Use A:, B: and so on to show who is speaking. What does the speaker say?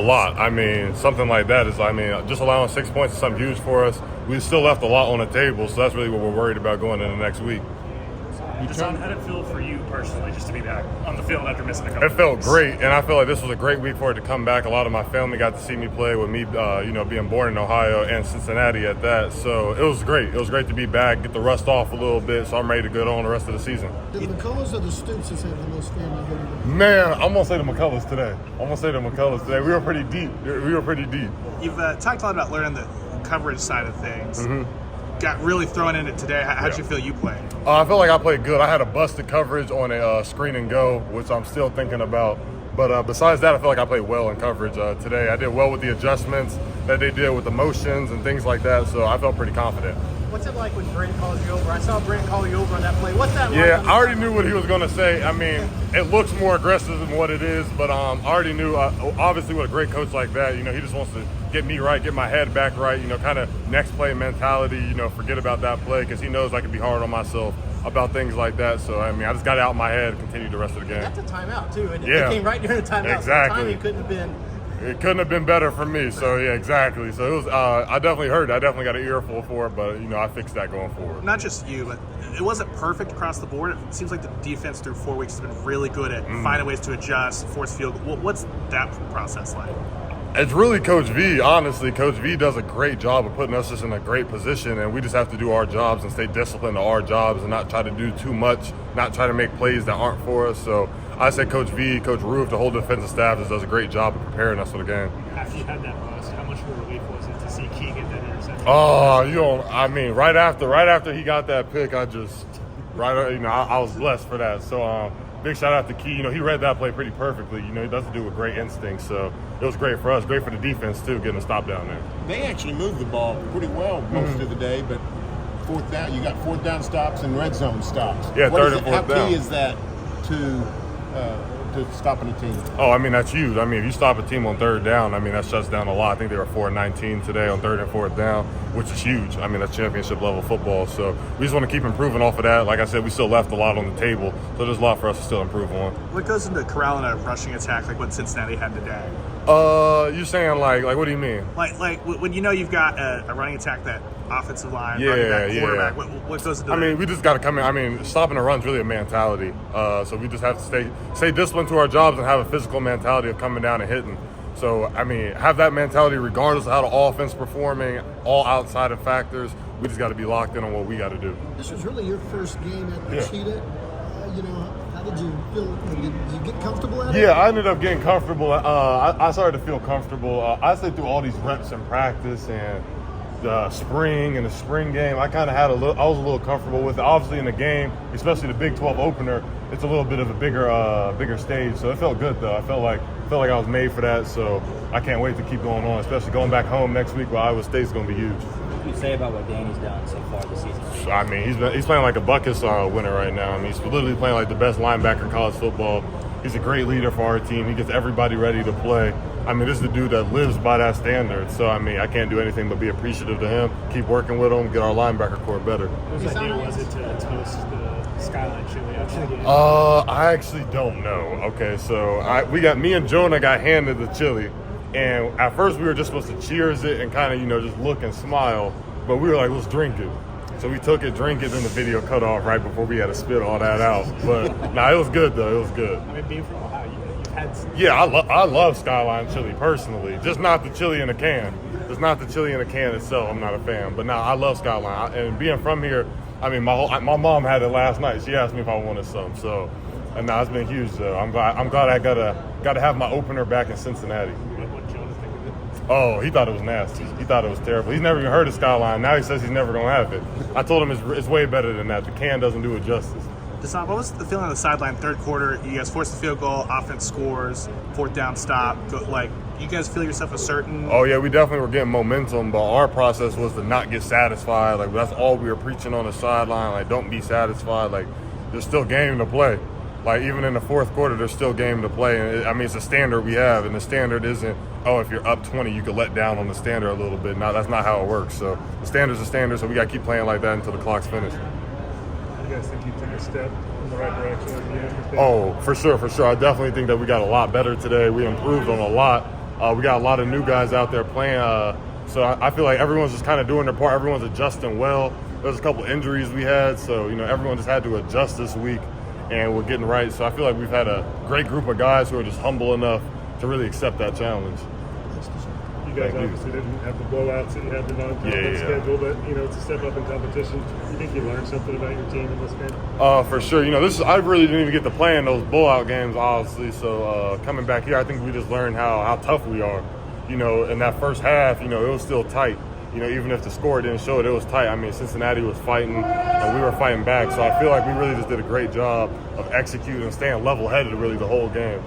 A: lot. I mean, something like that is, just allowing 6 points is something huge for us. We still left a lot on the table, so that's really what we're worried about going into next week.
B: Dasan, how did it feel for you personally just to be back on the field after missing a couple
A: It felt
B: weeks?
A: great, and I feel like this was a great week for it to come back. A lot of my family got to see me play with me, being born in Ohio and Cincinnati at that. So it was great. It was great to be back, get the rust off a little bit, so I'm ready to go on the rest of the season.
C: Did the McCulloughs or the Stoops have the most family here?
A: Man, I'm going to say the McCulloughs today. We were pretty deep.
D: You've talked a lot about learning the coverage side of things.
A: Mm-hmm.
D: Got really thrown in it today. How'd you feel you played?
A: I feel like I played good. I had a busted coverage on a screen and go, which I'm still thinking about. But besides that, I feel like I played well in coverage today. I did well with the adjustments that they did with the motions and things like that, so I felt pretty confident.
E: What's it like when Brent calls you over? I saw Brent call you over on that play. What's that like?
A: Yeah, I already knew what he was going to say. I mean, it looks more aggressive than what it is, but I already knew, obviously, with a great coach like that, he just wants to get me right, get my head back right, kind of next play mentality, forget about that play, because he knows I can be hard on myself about things like that. So, I just got it out of my head and continued the rest of the game.
E: That's a timeout, too. And
A: Yeah.
E: It came right during the timeout.
A: Exactly.
E: So the timing couldn't have been...
A: It couldn't have been better for me. So, yeah, exactly. So, it was. I definitely heard it. I definitely got an earful for it, but, I fixed that going forward.
D: Not just you, but it wasn't perfect across the board. It seems like the defense through 4 weeks has been really good at finding ways to adjust, force field goal. What's that process like?
A: It's really Coach V, honestly. Coach V does a great job of putting us just in a great position, and we just have to do our jobs and stay disciplined to our jobs and not try to do too much, not try to make plays that aren't for us. So I say Coach V, Coach Roof, the whole defensive staff just does a great job of preparing us for the game.
B: After you had that bust, how much of a relief was it to see Key get that interception?
A: Right after he got that pick, I was blessed for that. So big shout out to Key. He read that play pretty perfectly. He does do with great instinct. So it was great for us, great for the defense too, getting a stop down there.
F: They actually moved the ball pretty well most of the day, but fourth down, you got fourth down stops and red zone stops.
A: Yeah, third and fourth down.
F: How key is that to stopping a team?
A: That's huge. If you stop a team on third down, that shuts down a lot. I think they were 4-19 today on third and fourth down, which is huge. That's championship level football. So we just want to keep improving off of that. Like I said, we still left a lot on the table, so there's a lot for us to still improve on.
D: What goes into corralling a rushing attack like what Cincinnati had today?
A: You're saying like what do you mean?
D: Like when you've got a running attack, that offensive line, running back, quarterback, what goes into that?
A: We just got to come in. Stopping the run's really a mentality. So we just have to stay disciplined to our jobs and have a physical mentality of coming down and hitting. So, have that mentality regardless of how the offense performing, all outside of factors. We just got to be locked in on what we got to do.
C: This was really your first game at the Cheetah. How did you feel? Did you get comfortable at it?
A: Yeah, I ended up getting comfortable. I started to feel comfortable. I stayed through all these reps in practice and the spring game. I kind of I was a little comfortable with it. Obviously in the game, especially the Big 12 opener, it's a little bit of a bigger stage. So it felt good though. I felt like I was made for that. So I can't wait to keep going on, especially going back home next week where Iowa State's going to be huge.
G: What do you say about what Danny's done so far this season?
A: He's playing like a bucket winner right now. He's literally playing like the best linebacker in college football. He's a great leader for our team. He gets everybody ready to play. This is the dude that lives by that standard. So, I can't do anything but be appreciative to him, keep working with him, get our linebacker core better.
B: Whose idea was it to toast the Skyline chili after the game?
A: I actually don't know. Okay, so me and Jonah got handed the chili. And at first we were just supposed to cheers it and kind of, just look and smile. But we were like, let's drink it. So we took it, drank it, then the video cut off right before we had to spit all that out. But, it was good, though. It was good.
B: Being from Ohio, you've had some...
A: Yeah, I love Skyline chili personally. Just not the chili in a can. Just not the chili in a can itself. I'm not a fan. But, I love Skyline. And being from here, my mom had it last night. She asked me if I wanted some. So, it's been huge, though. I'm glad I got to have my opener back in Cincinnati.
B: What Jonah think of it?
A: Oh, he thought it was nasty. He thought it was terrible. He's never even heard of Skyline. Now he says he's never going to have it. I told him it's way better than that. The can doesn't do it justice.
D: Dasan, what was the feeling on the sideline third quarter? You guys forced the field goal, offense scores, fourth down stop. You guys feel yourself certain?
A: Oh, yeah, we definitely were getting momentum, but our process was to not get satisfied. That's all we were preaching on the sideline. Don't be satisfied. There's still game to play. Even in the fourth quarter, there's still game to play. And it's a standard we have, and the standard isn't, if you're up 20, you could let down on the standard a little bit. Now, that's not how it works. So the standard's a standard, so we got to keep playing like that until the clock's finished.
B: You guys think you took a step in the right direction at the end?
A: Oh, for sure. I definitely think that we got a lot better today. We improved on a lot. We got a lot of new guys out there playing. So I feel like everyone's just kind of doing their part. Everyone's adjusting well. There's a couple injuries we had, so everyone just had to adjust this week, and we're getting right. So I feel like we've had a great group of guys who are just humble enough to really accept that challenge.
H: You guys obviously didn't have the blowouts that you had the non-conference schedule, but it's a step up in competition. You think you learned something about your team in this game?
A: For sure. I really didn't even get to play in those blowout games, honestly. So coming back here, I think we just learned how tough we are. In that first half, it was still tight. Even if the score didn't show it, it was tight. I mean, Cincinnati was fighting, and we were fighting back. So I feel like we really just did a great job of executing and staying level-headed really the whole game.